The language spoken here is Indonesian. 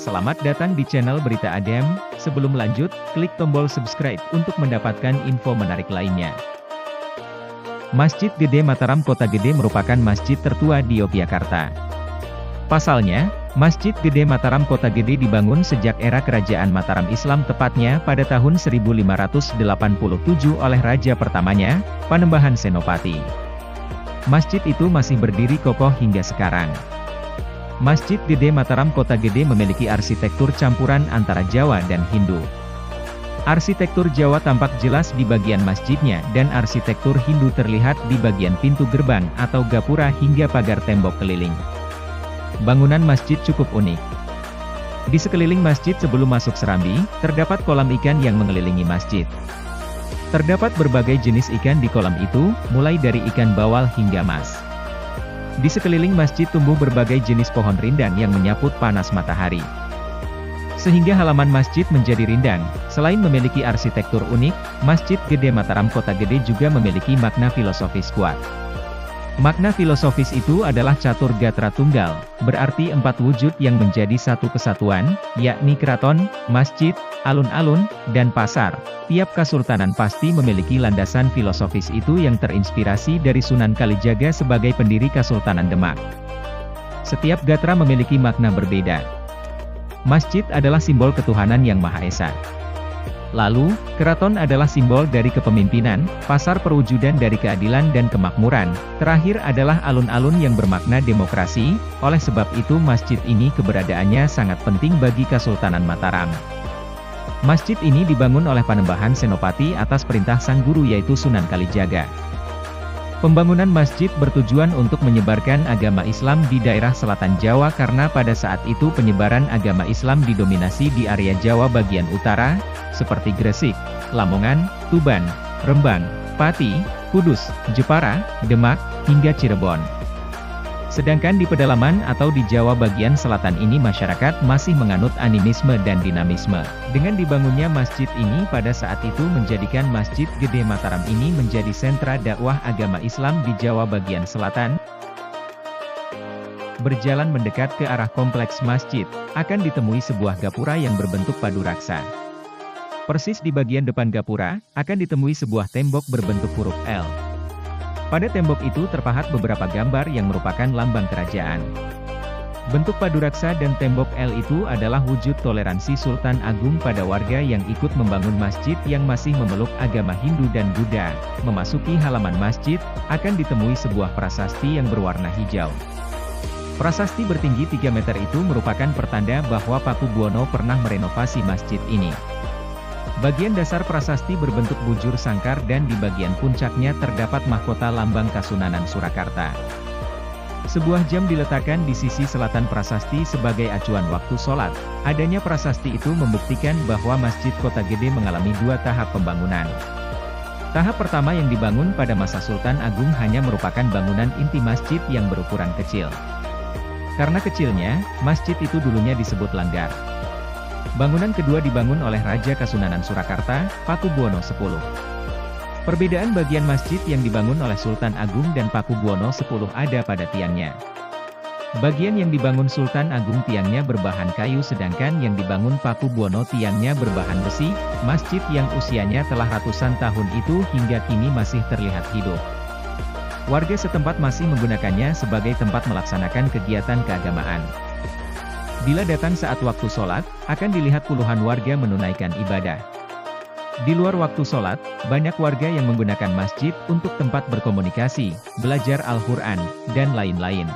Selamat datang di channel Berita Adem. Sebelum lanjut, klik tombol subscribe untuk mendapatkan info menarik lainnya. Masjid Gede Mataram Kota Gede merupakan masjid tertua di Yogyakarta. Pasalnya, Masjid Gede Mataram Kota Gede dibangun sejak era Kerajaan Mataram Islam, tepatnya pada tahun 1587 oleh raja pertamanya, Panembahan Senopati. Masjid itu masih berdiri kokoh hingga sekarang. Masjid Gede Mataram Kota Gede memiliki arsitektur campuran antara Jawa dan Hindu. Arsitektur Jawa tampak jelas di bagian masjidnya dan arsitektur Hindu terlihat di bagian pintu gerbang atau gapura hingga pagar tembok keliling. Bangunan masjid cukup unik. Di sekeliling masjid sebelum masuk serambi, terdapat kolam ikan yang mengelilingi masjid. Terdapat berbagai jenis ikan di kolam itu, mulai dari ikan bawal hingga mas. Di sekeliling masjid tumbuh berbagai jenis pohon rindang yang menyaput panas matahari. Sehingga halaman masjid menjadi rindang. Selain memiliki arsitektur unik, Masjid Gede Mataram Kota Gede juga memiliki makna filosofis kuat. Makna filosofis itu adalah catur gatra tunggal, berarti 4 wujud yang menjadi satu kesatuan, yakni keraton, masjid, alun-alun, dan pasar. Tiap kesultanan pasti memiliki landasan filosofis itu yang terinspirasi dari Sunan Kalijaga sebagai pendiri Kesultanan Demak. Setiap gatra memiliki makna berbeda. Masjid adalah simbol ketuhanan yang Maha Esa. Lalu, keraton adalah simbol dari kepemimpinan, pasar perwujudan dari keadilan dan kemakmuran, terakhir adalah alun-alun yang bermakna demokrasi, oleh sebab itu masjid ini keberadaannya sangat penting bagi Kesultanan Mataram. Masjid ini dibangun oleh Panembahan Senopati atas perintah sang guru yaitu Sunan Kalijaga. Pembangunan masjid bertujuan untuk menyebarkan agama Islam di daerah selatan Jawa karena pada saat itu penyebaran agama Islam didominasi di area Jawa bagian utara, seperti Gresik, Lamongan, Tuban, Rembang, Pati, Kudus, Jepara, Demak, hingga Cirebon. Sedangkan di pedalaman atau di Jawa bagian selatan ini masyarakat masih menganut animisme dan dinamisme. Dengan dibangunnya masjid ini pada saat itu menjadikan Masjid Gede Mataram ini menjadi sentra dakwah agama Islam di Jawa bagian selatan. Berjalan mendekat ke arah kompleks masjid, akan ditemui sebuah gapura yang berbentuk padu raksa. Persis di bagian depan gapura, akan ditemui sebuah tembok berbentuk huruf L. Pada tembok itu terpahat beberapa gambar yang merupakan lambang kerajaan. Bentuk paduraksa dan tembok L itu adalah wujud toleransi Sultan Agung pada warga yang ikut membangun masjid yang masih memeluk agama Hindu dan Buddha. Memasuki halaman masjid, akan ditemui sebuah prasasti yang berwarna hijau. Prasasti bertinggi 3 meter itu merupakan pertanda bahwa Pakubuwono pernah merenovasi masjid ini. Bagian dasar prasasti berbentuk bujur sangkar dan di bagian puncaknya terdapat mahkota lambang Kasunanan Surakarta. Sebuah jam diletakkan di sisi selatan prasasti sebagai acuan waktu sholat. Adanya prasasti itu membuktikan bahwa Masjid Kota Gede mengalami 2 tahap pembangunan. Tahap pertama yang dibangun pada masa Sultan Agung hanya merupakan bangunan inti masjid yang berukuran kecil. Karena kecilnya, masjid itu dulunya disebut langgar. Bangunan kedua dibangun oleh Raja Kasunanan Surakarta, Pakubuwono X. Perbedaan bagian masjid yang dibangun oleh Sultan Agung dan Pakubuwono X ada pada tiangnya. Bagian yang dibangun Sultan Agung tiangnya berbahan kayu sedangkan yang dibangun Pakubuwono tiangnya berbahan besi. Masjid yang usianya telah ratusan tahun itu hingga kini masih terlihat hidup. Warga setempat masih menggunakannya sebagai tempat melaksanakan kegiatan keagamaan. Bila datang saat waktu sholat, akan dilihat puluhan warga menunaikan ibadah. Di luar waktu sholat, banyak warga yang menggunakan masjid untuk tempat berkomunikasi, belajar Al-Quran, dan lain-lain.